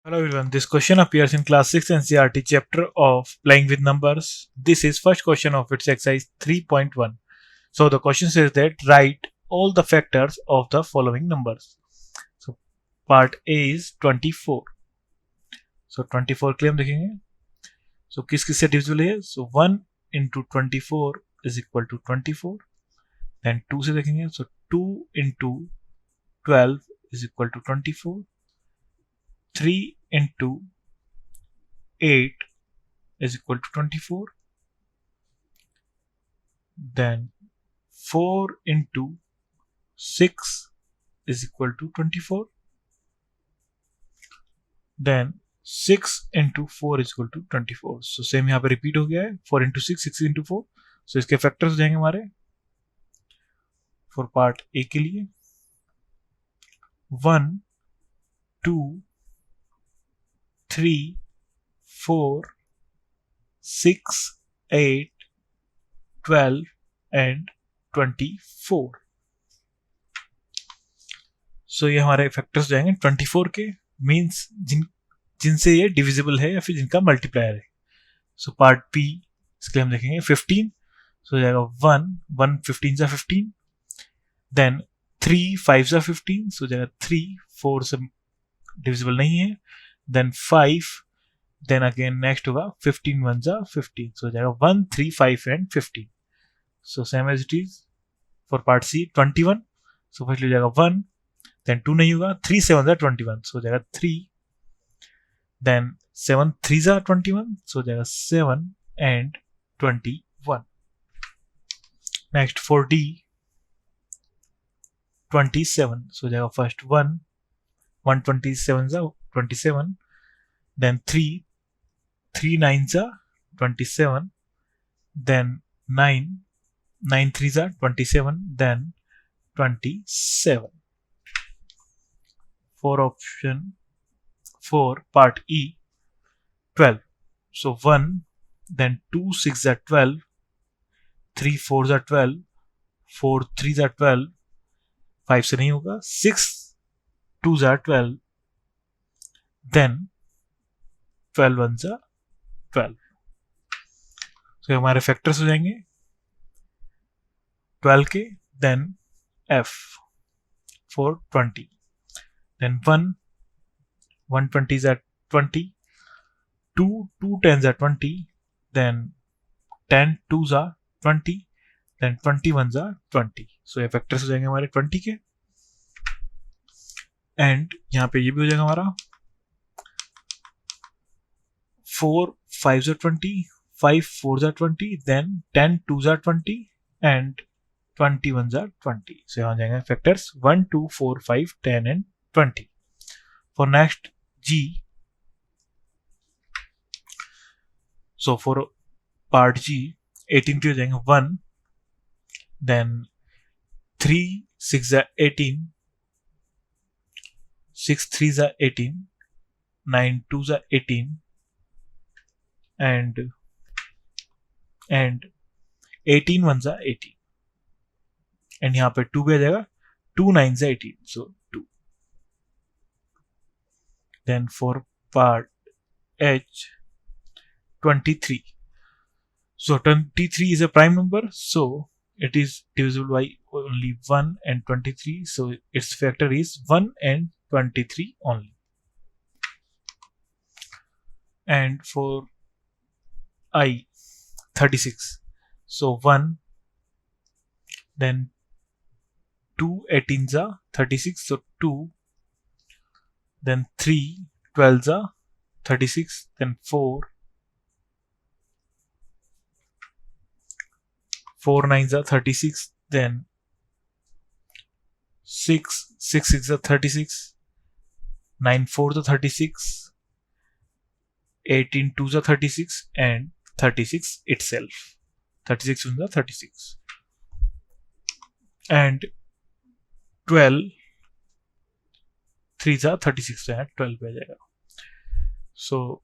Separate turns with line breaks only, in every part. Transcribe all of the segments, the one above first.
Hello everyone, this question appears in class 6 NCERT chapter of playing with numbers. This is first question of its exercise 3.1. So the question says that write all the factors of the following numbers. So part A is 24. So 24 के लिए हम देखेंगे. So किस किस से divisible है? So 1 into 24 is equal to 24. Then 2 से देखेंगे. So 2 into 12 is equal to 24. 3 into 8 is equal to 24. Then 4 into 6 is equal to 24. Then 6 into 4 is equal to 24. So same यहाँ पे repeat हो गया है. 4 into 6, 6 into 4. So इसके factors हो जाएंगे हमारे for part A के लिए 1, 2, 3, 4, 6, 8, 12 and 24. So ये हमारे फैक्टर्स जाएंगे 24 के, मीन्स जिनसे ये डिविजिबल है या फिर जिनका मल्टीप्लायर है. सो पार्ट बी इसके लिए हम देखेंगे 15. सो जाएगा 1 15 जा 15. देन 3 5 जा 15. सो जाएगा 3 4 से डिविजिबल नहीं है. Then 5, then again next होगा 15 1 जा 15. So जाएगा 1 3 5 and 15. So same as it is for part C 21. So first ले जाएगा 1, then 2 नहीं होगा. 3 7 जा 21. So जाएगा 3. Then 7 3 जा 21. So जाएगा 7 and 21. Next for D 27. So जाएगा first 1 127 जा 27. Then 3 9 जा 27. Then 9 3 जा 27. Then 27. For option 4 part E 12. So 1, then 2 6 जा 12. 3 4 जा 12. 4 3 जा 12. 5 से नहीं होगा. 6 2 जा 12. Then 12 1 जा 12. So हमारे फैक्टर्स हो जाएंगे 12 के. Then F for 20. Then 1 20 जा 20. 2 10 जा 20. Then 10 2 जा 20. Then 21 जा 20. So ये फैक्टर्स हो जाएंगे हमारे 20 के. एंड यहाँ पे ये भी हो जाएगा हमारा 4 5 जा 20. 5 4 जा 20. Then 10 2 जा 20 and 21 जा 20. So यहाँ जाएंगे factors 1 2 4 5 10 and 20. For next G, so for part G 18 के हो जाएंगे 1. Then 3 6 जा 18. 6 3 जा 18. 9 2 जा 18. and 18 1 जा 18. एंड यहाँ पे 2 भी आ जाएगा. 2 9 जा 18. So 2. Then for part H 23. So 23 is a prime number, so it is divisible by only 1 and 23. So its factor is 1 and 23 only. And for I 36. So 1, then 2 18 जा 36. So 2. Then 3 12 जा 36. Then 4 9 जा 36. Then 6 6 जा 36. 9 4 जा 36. 18 2 जा 36 and 36 itself. 36 1 जा 36. And 12 3 जा 36 है 12 पे आ जाएगा. So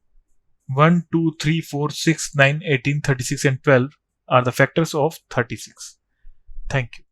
1 2 3 4 6 9 18 36 and 12 are the factors of 36. Thank you.